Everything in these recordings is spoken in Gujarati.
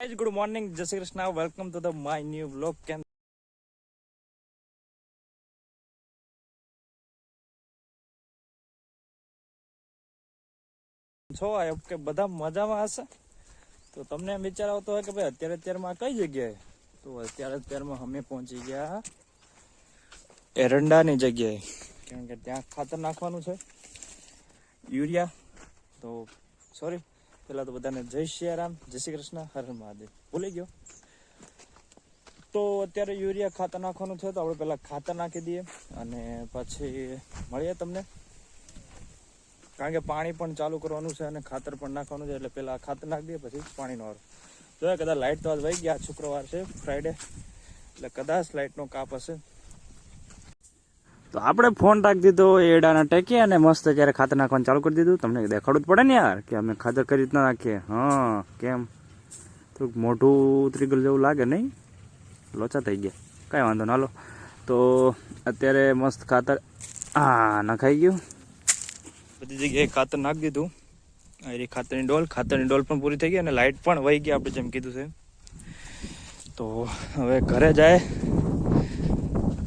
Guys, good morning, Jai Shri Krishna. Welcome to the my new vlog. કેમ છો? આઈ હોપ કે બધા મજામાં હશે. તો તમને એમ વિચાર આવતો હોય કે ભાઈ અત્યારમાં કઈ જગ્યાએ? તો અત્યારમાં અમે પહોંચી ગયા એરંડાની જગ્યાએ, કેમ કે ત્યાં ખાતર નાખવાનું છે, યુરિયા. તો સોરી, પેલા તો બધાને જય સિયારામ, જય શ્રી કૃષ્ણ, હર હર મહાદેવ. ભૂલી ગયો. તો અત્યારે યુરિયા ખાતર નાખવાનું છે, તો આપણે પહેલાં ખાતર નાખી દઈએ અને પછી મળીએ તમને, કારણ કે પાણી પણ ચાલુ કરવાનું છે અને ખાતર પણ નાખવાનું છે. એટલે પહેલાં ખાતર નાખી દઈએ, પછી પાણીનો વારો. જો કદાચ લાઇટ તો આજ વહી ગયા, શુક્રવાર છે, ફ્રાઈડે, એટલે કદાચ લાઇટનો કાપ હશે. તો આપણે ફોન રાખી દીધો એડાના ટેકી અને મસ્ત ત્યારે ખાતર નાખવાનું ચાલુ કરી દીધું. તમને દેખાડવું જ પડે ને યાર કે અમે ખાતર કઈ રીતના નાખીએ. હા, કેમ થોડુંક મોઢું ઉતરી ગયેલું જેવું લાગે નહીં? લોચા થઈ ગયા, કાંઈ વાંધો ના. લો તો અત્યારે મસ્ત ખાતર નખાઈ ગયું. બધી જગ્યાએ ખાતર નાખી દીધું. એ ખાતરની ડોલ પણ પૂરી થઈ ગઈ અને લાઇટ પણ વહી ગઈ, આપણે જેમ કીધું છે. તો હવે ઘરે જાય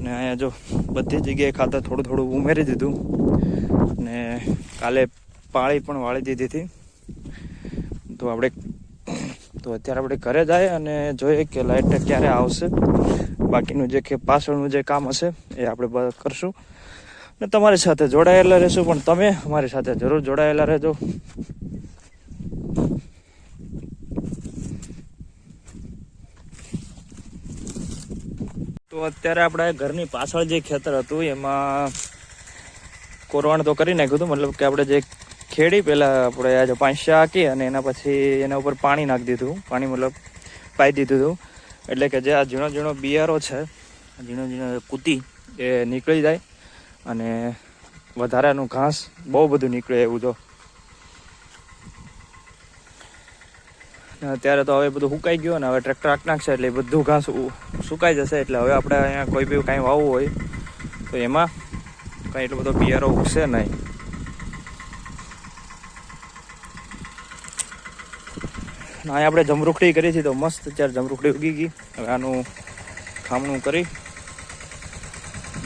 ને અહીંયા જો બધી જગ્યાએ ખાતર થોડું થોડું ઉમેરી દીધું ને કાલે પાળી પણ વાળી દીધી હતી. તો અત્યારે આપણે ઘરે જાય અને જોઈએ કે લાઇટ ક્યારે આવશે. બાકીનું જે કે પાછળનું જે કામ હશે એ આપણે કરશું ને તમારી સાથે જોડાયેલા રહેશું. પણ તમે અમારી સાથે જરૂર જોડાયેલા રહેજો. તો અત્યારે આપણે ઘરની પાછળ જે ખેતર હતું એમાં કોરવાણ તો કરી નાખ્યું હતું. મતલબ કે આપણે જે ખેડી પહેલાં આપણે આજે પાંચા હાંકી અને એના પછી એના ઉપર પાણી નાખી દીધું. પાણી મતલબ પાઈ દીધું હતું, એટલે કે જે આ ઝીણો ઝીણો બિયારો છે, ઝીણો ઝીણો કૂતી એ નીકળી જાય અને વધારાનું ઘાસ બહુ બધું નીકળે એવું. જો અત્યારે તો હવે બધું સુકાઈ ગયું ને હવે ટ્રેક્ટર આંક નાખશે એટલે બધું ઘાસ સુકાઈ જશે. એટલે હવે આપણે અહીંયા કોઈ બી કાંઈ વાવવું હોય તો એમાં કાંઈ એટલો બધો બિયારો ઉગશે નહીં. અહીંયા આપણે જમરૂખડી કરી હતી તો મસ્ત અત્યારે જમરૂખડી ઉગી ગઈ. હવે આનું ખામણું કરી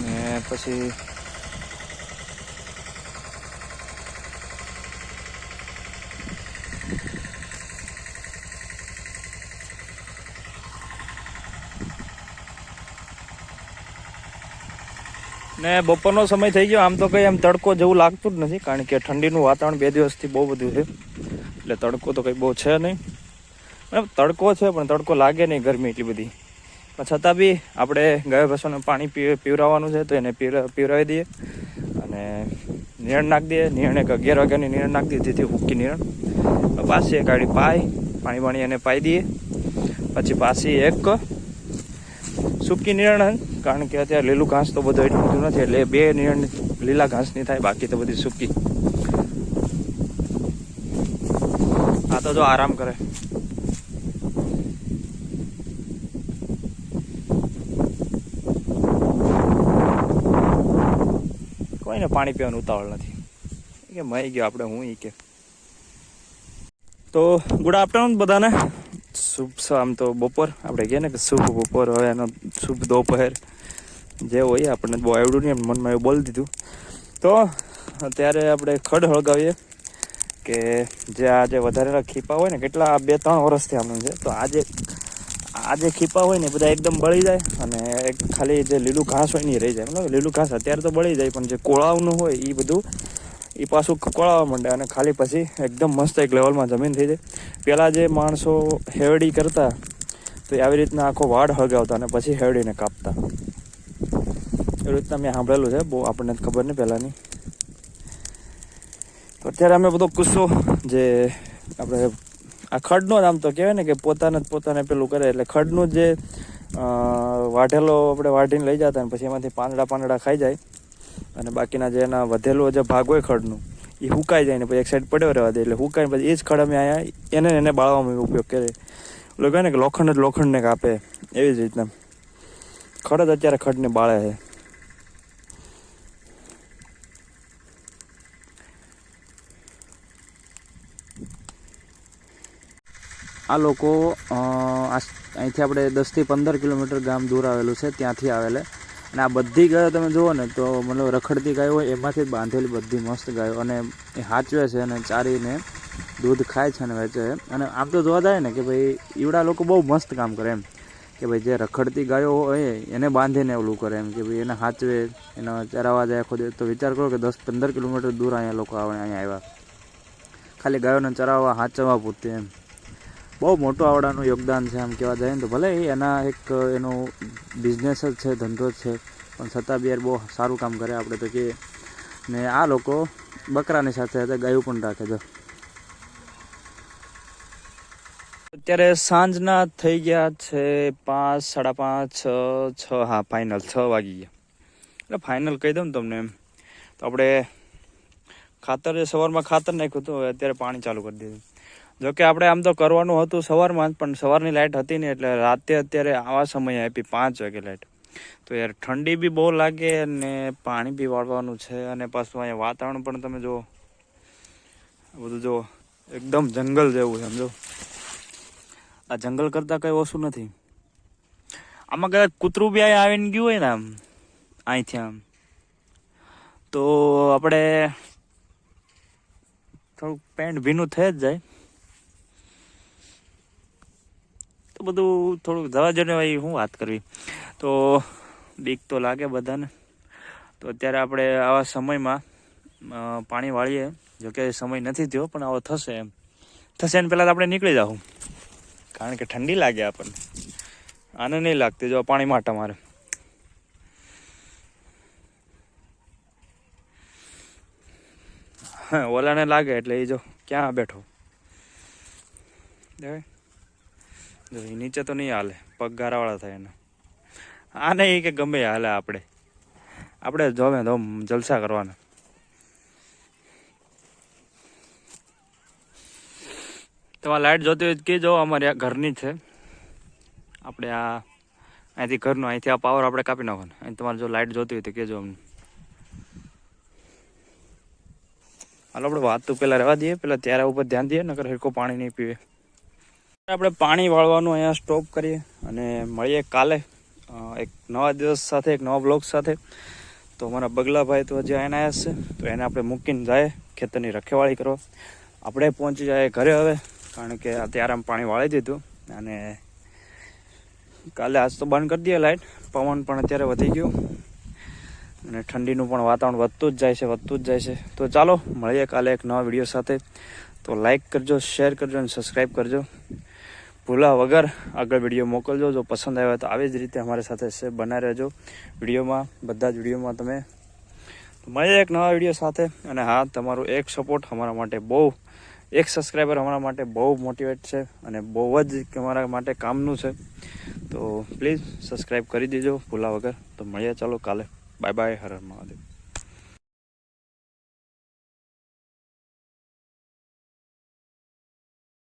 ને પછી ને બપોરનો સમય થઈ ગયો. આમ તો કંઈ એમ તડકો જેવું લાગતું જ નથી, કારણ કે ઠંડીનું વાતાવરણ 2 દિવસથી બહુ બધું છે. એટલે તડકો તો કંઈ બહુ છે નહીં. તડકો છે પણ તડકો લાગે નહીં, ગરમી એટલી બધી. પણ છતાં બી આપણે ગાય ભેંસોને પાણી પીવડાવવાનું છે, તો એને પીવડાવી દઈએ અને નિરણ નાખી દઈએ. નિરણ 11 વાગ્યાની નિરણ નાખી દીધી હતી, હુક્કી નિરણ. પાછી એક ગાડી પાણી એને પાઈ દઈએ. પછી પાછી એક સૂકી નિરણ, કારણ કે અત્યારે લીલું ઘાસ તો બધું એટલું બધું નથી, એટલે 2 નિરણ લીલા ઘાસની થાય, બાકી તો બધી સૂકી. આ તો જો આરામ કરે. કોઈને પાણી પીવાનું ઉતાવળ નથી કે મઈ ગયો આપણે હું કે. તો ગુડ આફ્ટરનૂન બધાને. શુભ આમ તો બપોર આપણે કહે ને કે શુભ બપોર, હવે એનો શુભ દોપહેર જે હોય આપણને બહુ આવડું નહીં, મનમાં એવું બોલી દીધું. તો અત્યારે આપણે ખડ હળગાવીએ કે જે વધારેલા ખીપા હોય ને, કેટલા 2-3 વર્ષથી આમનું છે. તો આ જે ખીપા હોય ને બધા એકદમ બળી જાય અને ખાલી જે લીલું ઘાસ હોય ને એ રહી જાય. મતલબ લીલું ઘાસ અત્યારે તો બળી જાય, પણ જે કોળાવનું હોય એ બધું એ પાછું કોળાવવા માંડે અને ખાલી પછી એકદમ મસ્ત એક લેવલમાં જમીન થઈ જાય. પહેલાં જે માણસો હેવડી કરતા તો આવી રીતના આખો વાડ હળગાવતા અને પછી હેવડીને કાપતા. એવી રીતના મેં સાંભળેલું છે, બહુ આપણને ખબર નહીં પહેલાંની. તો અત્યારે અમે બધો ગુસ્સો જે આપણે આ ખડનો જ આમ તો કહેવાય ને કે પોતાને પેલું કરે, એટલે ખડનું જે વાઢેલો આપણે વાઢીને લઈ જતા અને પછી એમાંથી પાંદડા ખાઈ જાય અને બાકીના જે એના વધેલો જે ભાગ હોય ખડનું એ સુકાઈ જાય ને પછી એક સાઈડ પડ્યો રહેવા દે. એટલે સુકાઈને પછી એ જ ખડ અમે અહીંયા એને બાળવામાં ઉપયોગ કરે. એટલે કહે ને કે લોખંડને કાપે, એવી જ રીતના ખડ જ અત્યારે ખડને બાળે છે. આ લોકો અહીંથી આપણે 10 થી 15 કિલોમીટર ગામ દૂર આવેલું છે, ત્યાંથી આવેલા. અને આ બધી ગાયો તમે જુઓ ને તો મતલબ રખડતી ગાયો હોય એમાંથી બાંધેલી બધી મસ્ત ગાયો, અને એ સાચવે છે અને ચારીને દૂધ ખાય છે અને વેચે છે. અને આમ તો જોવા જાય ને કે ભાઈ ઈવડા લોકો બહુ મસ્ત કામ કરે એમ, કે ભાઈ જે રખડતી ગાયો હોય એને બાંધીને ઓલું કરે એમ, કે ભાઈ એને સાચવે, એને ચરાવવા જાય આખો દિવસ. તો વિચાર કરો કે 10-15 કિલોમીટર દૂર અહીંયા લોકો અહીંયા આવ્યા ખાલી ગાયોને ચરાવવા સાચવવા પૂરતી એમ. બહુ મોટું આવડાનું યોગદાન છે આમ કહેવા જાય ને તો. ભલે એના એક એનો બિઝનેસ જ છે, ધંધો જ છે, પણ છતાં બી યાર બહુ સારું કામ કરે આપણે તો કહીએ. ને આ લોકો બકરાની સાથે સાથે ગાયું પણ રાખે છે. અત્યારે સાંજના થઈ ગયા છે 5, 5:30, 6, હા ફાઇનલ 6 વાગી ગયા. એટલે ફાઇનલ કહી દઉં ને તમને એમ તો આપણે ખાતર સવારમાં ખાતર નાખ્યું હતું, અત્યારે પાણી ચાલુ કરી દીધું. જોકે આપણે આમ તો કરવાનું હતું સવારમાં જ, પણ સવારની લાઇટ હતી ને એટલે રાતે અત્યારે આવા સમયે આપી 5 વાગે લાઇટ. તો યાર ઠંડી બી બહુ લાગે અને પાણી બી વાળવાનું છે. અને પાછું અહીંયા વાતાવરણ પણ તમે જુઓ, બધું જુઓ એકદમ જંગલ જેવું છે સમજો. આ જંગલ કરતાં કંઈ ઓછું નથી. આમાં કદાચ કૂતરું બી આવીને ગયું હોય ને આમ અહીંથી આમ, તો આપણે થોડુંક પેન્ટ ભીનું થઈ જ જાય. તો બધું થોડુંક જવા જો ને ભાઈ, શું વાત કરવી. તો બીક તો લાગે બધાને. તો અત્યારે આપણે આવા સમયમાં પાણી વાળીએ. જોકે સમય નથી થયો પણ આવો થશે એમ. થશે ને પહેલાં આપણે નીકળી જાઉં, કારણ કે ઠંડી લાગે આપણને. આને નહીં લાગતી જો પાણી માટે મારે. હા ઓલાને લાગે એટલે એ જો ક્યાં બેઠો જો એ નીચે તો નહીં હાલે, પગ ગારાવાળા થાય એને. આ નહીં કે ગમે હાલે, આપણે જોવે તો જલસા કરવાના. તમારે લાઇટ જોતી હોય કે જો અમારે આ ઘરની છે. આપણે આ અહીંથી ઘરનું, અહીંથી આ પાવર આપણે કાપી નાખવાનો. અહીં તમારે જો લાઇટ જોતી હોય તો કહેજો અમને. હાલો આપણે વાત તો પહેલાં રહેવા દઈએ, પહેલાં ત્યારે ઉપર ધ્યાન દઈએ, નકર હરકો પાણી નહીં પીવે. આપણે પાણી વાળવાનું અહીંયા સ્ટોપ કરીએ અને મળીએ કાલે એક નવા દિવસ સાથે, એક નવા બ્લોગ સાથે. તો અમારા બગલાભાઈ તો હજી આવીને આવ્યા છે, તો એને આપણે મૂકીને જાય ખેતરની રખેવાળી કરવા. આપણે પહોંચી જાય ઘરે હવે, કારણ કે અત્યારે આમ પાણી વાળી દીધું. અને કાલે આજ તો બંધ કરી દઈએ લાઇટ. પવન પણ અત્યારે વધી ગયો અને ઠંડીનું પણ વાતાવરણ વધતું જ જાય છે. તો ચાલો મળીએ કાલે એક નવા વિડીયો સાથે. તો લાઈક કરજો, શેર કરજો અને સબસ્ક્રાઈબ કરજો ભૂલા વગર. આગળ વિડીયો મોકલજો. જો પસંદ આવ્યો તો આવી જ રીતે અમારી સાથે બનાવી રહેજો વિડીયોમાં, બધા જ વિડીયોમાં તમે. મળીએ એક નવા વિડીયો સાથે. અને હા, તમારું એક સપોર્ટ અમારા માટે બહુ, એક સબસ્ક્રાઈબર અમારા માટે બહુ મોટિવેટ છે અને બહુ જ અમારા માટે કામનું છે. તો પ્લીઝ સબસ્ક્રાઈબ કરી દેજો ભૂલા વગર. તો મળીએ ચાલો કાલે. Bye bye. હર હર મહાદેવ.